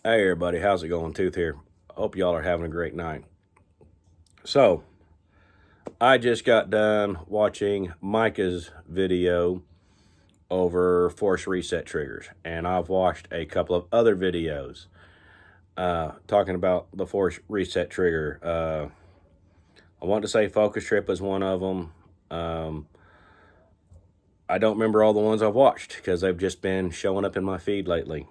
Hey everybody, how's it going? Tooth here. Hope y'all are having a great night. So, I just got done watching Micah's video over force reset triggers, and I've watched a couple of other videos talking about the force reset trigger. I want to say Focus Trip is one of them. I don't remember all the ones I've watched because they've just been showing up in my feed lately.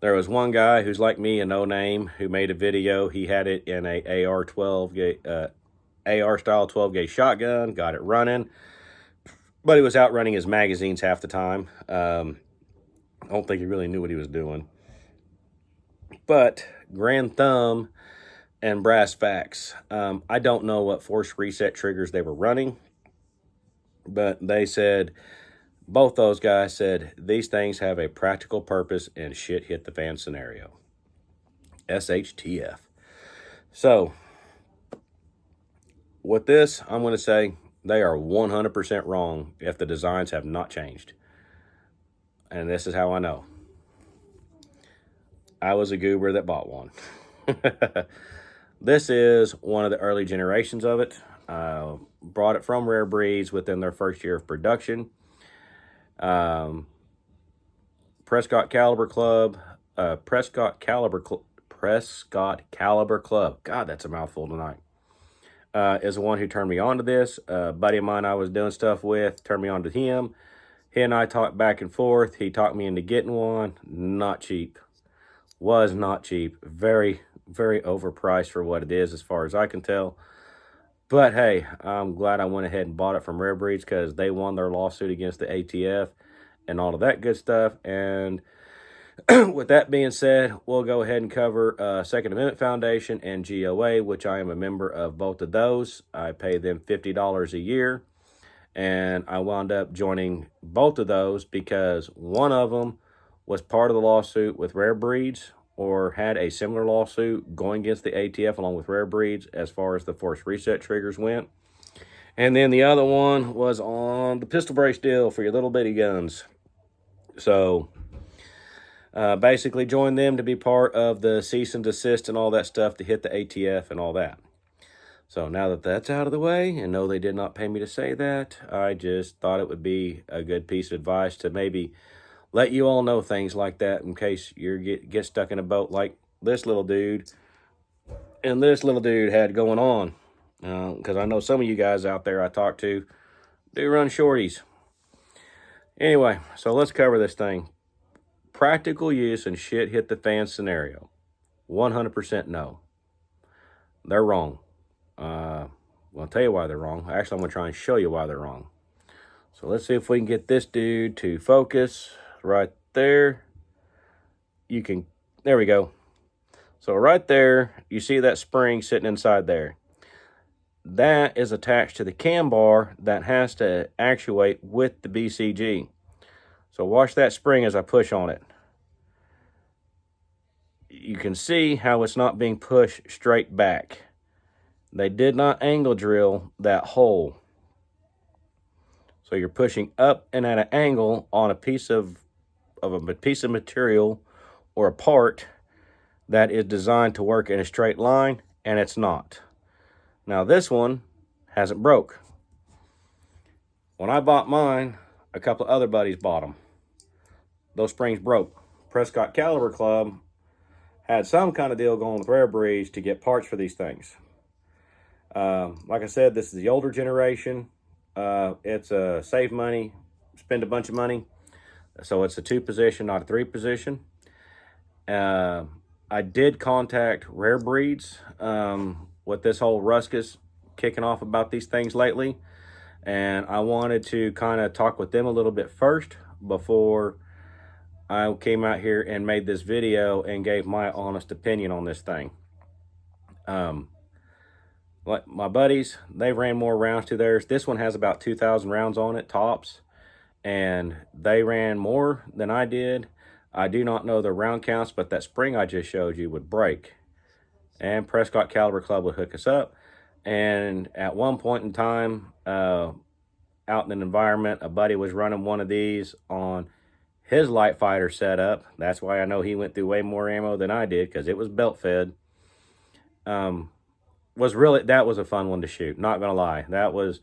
There was one guy who's like me, a no name, who made a video. He had it in a AR 12 gauge, AR style 12 gauge shotgun, got it running, but he was out running his magazines half the time. I don't think he really knew what he was doing. But Grand Thumb and Brass Facts, I don't know what force reset triggers they were running, but they said, both those guys said, these things have a practical purpose in shit hit the fan scenario. SHTF. So, with this, I'm going to say they are 100% wrong if the designs have not changed. And this is how I know. I was a goober that bought one. This is one of the early generations of it. Brought it from Rare Breeds within their first year of production. Prescott Caliber Club. Prescott Caliber Club. God, that's a mouthful tonight. Is the one who turned me on to this. A buddy of mine I was doing stuff with turned me on to him. He and I talked back and forth. He talked me into getting one. Not cheap. Was not cheap. Very, very overpriced for what it is as far as I can tell. But hey, I'm glad I went ahead and bought it from Rare Breeds because they won their lawsuit against the ATF and all of that good stuff. And with that being said, we'll go ahead and cover Second Amendment Foundation and GOA, which I am a member of both of those. I pay them $50 a year, and I wound up joining both of those because one of them was part of the lawsuit with Rare Breeds, or had a similar lawsuit going against the ATF along with Rare Breeds as far as the force reset triggers went. And then the other one was on the pistol brace deal for your little bitty guns. So basically joined them to be part of the cease and desist and all that stuff to hit the ATF and all that. So now that that's out of the way, and no, they did not pay me to say that, I just thought it would be a good piece of advice to maybe let you all know things like that in case you get stuck in a boat like this little dude and this little dude had going on. Because I know some of you guys out there I talk to do run shorties. Anyway, so let's cover this thing. Practical use and shit hit the fan scenario. 100% no. They're wrong. Well, I'll tell you why they're wrong. Actually, I'm going to try and show you why they're wrong. So let's see if we can get this dude to focus right there. There we go. So right there, you see that spring sitting inside there. That is attached to the cam bar that has to actuate with the BCG. So watch that spring as I push on it. You can see how it's not being pushed straight back. They did not angle drill that hole. So you're pushing up and at an angle on a piece of material or a part that is designed to work in a straight line, and it's not. Now this one hasn't broke. When I bought mine, a couple of other buddies bought them. Those springs broke. Prescott Caliber Club had some kind of deal going with Rare Breeds to get parts for these things. Like I said, this is the older generation. It's a save money, spend a bunch of money. So it's a 2-position, not a 3-position. I did contact Rare Breeds with this whole ruckus kicking off about these things lately. And I wanted to kind of talk with them a little bit first before I came out here and made this video and gave my honest opinion on this thing. Like my buddies, they ran more rounds to theirs. This one has about 2,000 rounds on it, tops. And they ran more than I did. I do not know the round counts, but that spring I just showed you would break. And Prescott Caliber Club would hook us up. And at one point in time, out in an environment, a buddy was running one of these on his light fighter setup. That's why I know he went through way more ammo than I did, because it was belt fed. That was a fun one to shoot. Not gonna lie, that was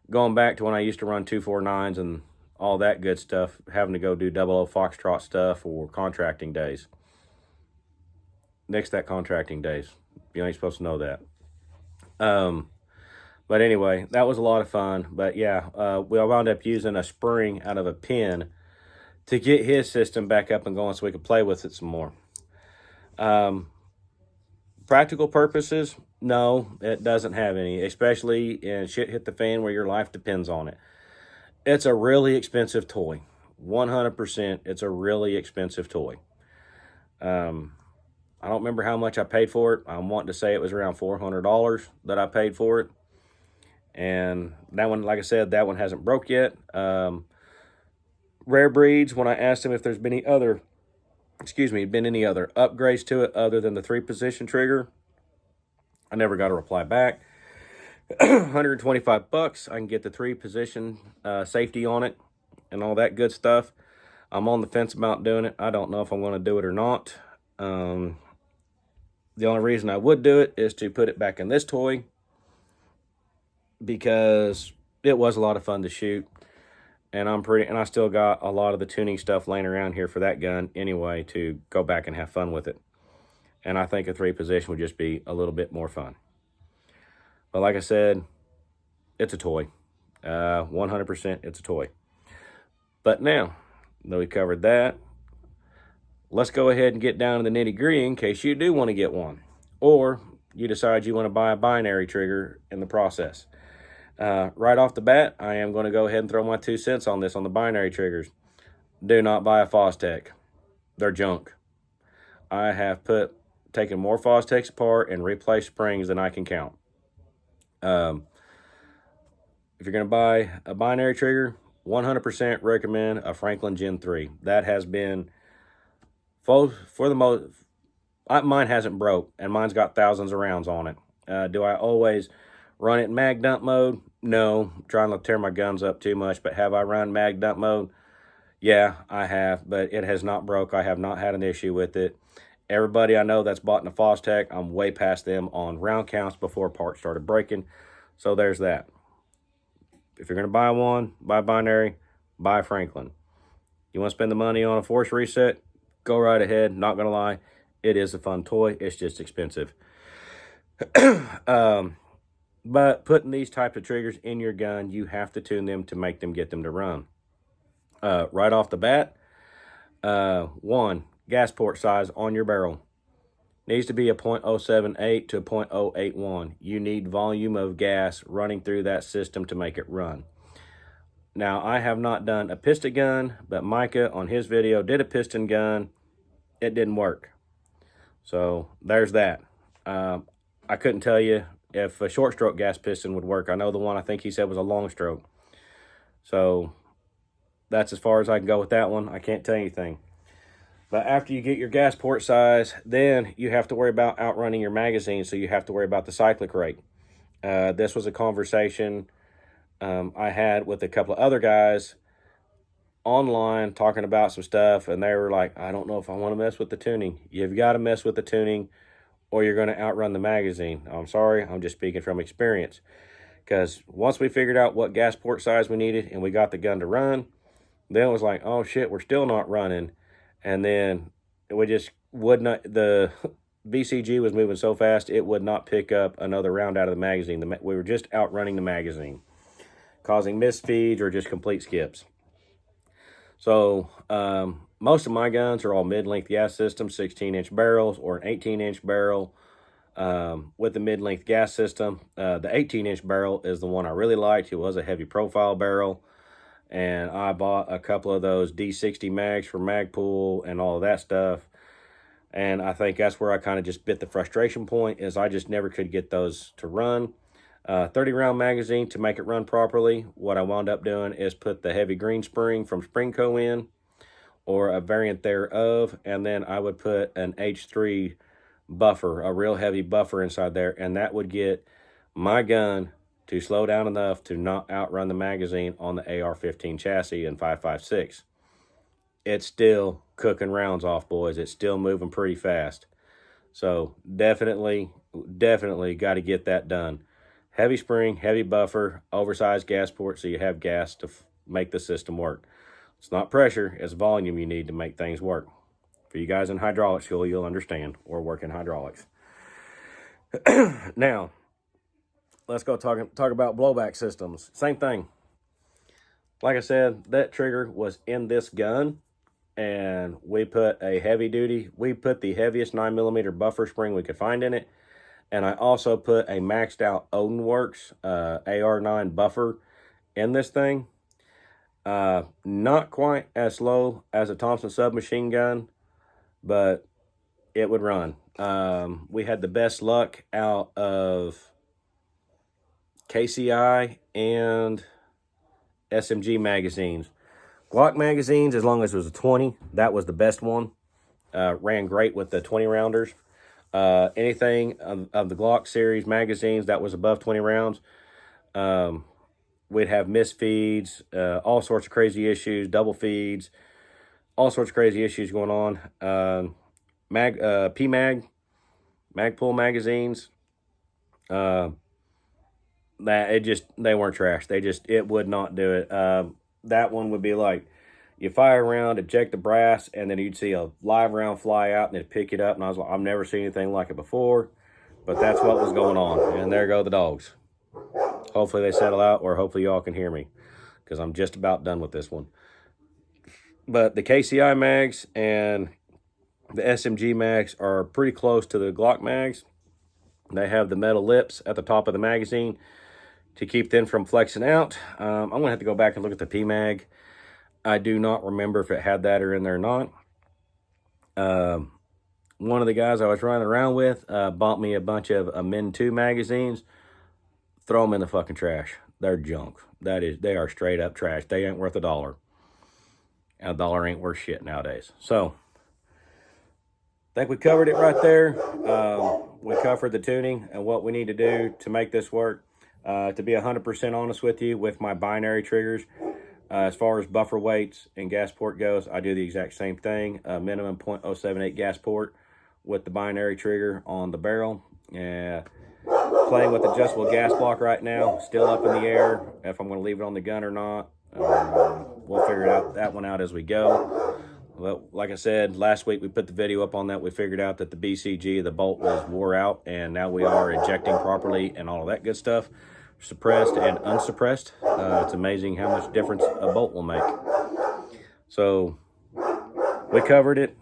going back to when I used to run 249s and all that good stuff, having to go do 00 Foxtrot stuff or contracting days. Nix that contracting days. You ain't supposed to know that. But anyway, that was a lot of fun. But yeah, we wound up using a spring out of a pin to get his system back up and going so we could play with it some more. Practical purposes, no, it doesn't have any, especially in shit hit the fan where your life depends on it. It's a really expensive toy. 100%, it's a really expensive toy. I don't remember how much I paid for it. I'm wanting to say it was around $400 that I paid for it. And that one, like I said, that one hasn't broke yet. Rare Breeds, when I asked him if there's been any other upgrades to it other than the 3-position trigger, I never got a reply back. $125, I can get the 3-position safety on it and all that good stuff. I'm on the fence about doing it. I don't know if I'm going to do it or not. The only reason I would do it is to put it back in this toy, because it was a lot of fun to shoot, and I still got a lot of the tuning stuff laying around here for that gun anyway to go back and have fun with it. And I think a 3-position would just be a little bit more fun. But like I said, it's a toy. 100% it's a toy. But now that we covered that, let's go ahead and get down to the nitty-gritty in case you do want to get one, or you decide you want to buy a binary trigger in the process. Right off the bat, I am going to go ahead and throw my 2 cents on this on the binary triggers. Do not buy a Fostech. They're junk. I have taken more Fostechs apart and replaced springs than I can count. If you're going to buy a binary trigger, 100% recommend a Franklin Gen 3. That has been, for the most, mine hasn't broke, and mine's got thousands of rounds on it. Do I always run it in mag dump mode? No, I'm trying to tear my guns up too much. But have I run mag dump mode? Yeah, I have, but it has not broke. I have not had an issue with it. Everybody I know that's bought in a Fostech, I'm way past them on round counts before parts started breaking. So there's that. If you're going to buy one, buy binary, buy Franklin. You want to spend the money on a force reset? Go right ahead. Not going to lie, it is a fun toy. It's just expensive. But putting these types of triggers in your gun, you have to tune them to get them to run. Right off the bat, 1, gas port size on your barrel needs to be a .078 to a .081. You need volume of gas running through that system to make it run. Now, I have not done a piston gun, but Micah on his video did a piston gun. It didn't work. So there's that. I couldn't tell you if a short stroke gas piston would work. I know the one I think he said was a long stroke. So that's as far as I can go with that one. I can't tell you anything. But after you get your gas port size, then you have to worry about outrunning your magazine, so you have to worry about the cyclic rate. This was a conversation I had with a couple of other guys online talking about some stuff, and they were like, I don't know if I want to mess with the tuning. You've got to mess with the tuning, or you're going to outrun the magazine. I'm sorry, I'm just speaking from experience. Because once we figured out what gas port size we needed and we got the gun to run, then it was like, oh shit, we're still not running. And then we just would not, the BCG was moving so fast, it would not pick up another round out of the magazine. We were just outrunning the magazine, causing misfeeds or just complete skips. So most of my guns are all mid-length gas systems, 16-inch barrels or an 18-inch barrel with the mid-length gas system. The 18-inch barrel is the one I really liked. It was a heavy profile barrel. And I bought a couple of those D60 mags for Magpool and all of that stuff. And I think that's where I kind of just bit the frustration point, is I just never could get those to run. 30-round magazine to make it run properly. What I wound up doing is put the heavy green spring from Springco in, or a variant thereof, and then I would put an H3 buffer, a real heavy buffer inside there, and that would get my gun to slow down enough to not outrun the magazine on the AR-15 chassis and 5.56. it's still cooking rounds off, boys. It's still moving pretty fast. So definitely got to get that done. Heavy spring, heavy buffer, oversized gas port so you have gas to make the system work. It's not pressure, it's volume you need to make things work. For you guys in hydraulics school, you'll understand, or work in hydraulics. Now, let's go talk about blowback systems. Same thing. Like I said, that trigger was in this gun, and we put the heaviest 9mm buffer spring we could find in it. And I also put a maxed out Odinworks AR9 buffer in this thing. Not quite as slow as a Thompson submachine gun, but it would run. We had the best luck out of KCI and SMG magazines. Glock magazines, as long as it was a 20, that was the best one. Ran great with the 20 rounders. Anything of the Glock series magazines that was above 20 rounds, we'd have misfeeds, all sorts of crazy issues, double feeds, all sorts of crazy issues going on. PMag, Magpul magazines, they weren't trash. It would not do it. That one would be like, you fire a round, eject the brass, and then you'd see a live round fly out and it'd pick it up. And I was like, I've never seen anything like it before, but that's what was going on. And there go the dogs. Hopefully they settle out, or hopefully y'all can hear me, because I'm just about done with this one. But the KCI mags and the SMG mags are pretty close to the Glock mags. They have the metal lips at the top of the magazine to keep them from flexing out. I'm going to have to go back and look at the PMag. I do not remember if it had that or in there or not. One of the guys I was running around with bought me a bunch of Min 2 magazines. Throw them in the fucking trash. They're junk. They are straight up trash. They ain't worth $1. And $1 ain't worth shit nowadays. So, I think we covered it right there. We covered the tuning and what we need to do to make this work. To be 100% honest with you, with my binary triggers, as far as buffer weights and gas port goes, I do the exact same thing. Minimum 0.078 gas port with the binary trigger on the barrel. Playing with adjustable gas block right now, still up in the air, if I'm going to leave it on the gun or not. We'll figure that one out as we go. Well, like I said, last week we put the video up on that. We figured out that the BCG, the bolt, was wore out, and now we are ejecting properly and all of that good stuff. Suppressed and unsuppressed. It's amazing how much difference a bolt will make. So, we covered it.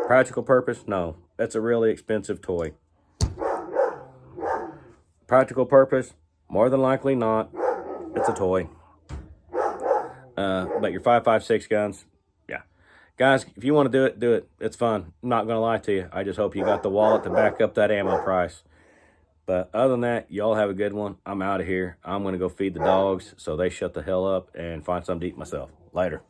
Practical purpose? No. That's a really expensive toy. Practical purpose? More than likely not. It's a toy. But your 5.56 guns, yeah. Guys, if you want to do it. It's fun. I'm not going to lie to you. I just hope you got the wallet to back up that ammo price. But other than that, y'all have a good one. I'm out of here. I'm going to go feed the dogs so they shut the hell up and find something to eat myself. Later.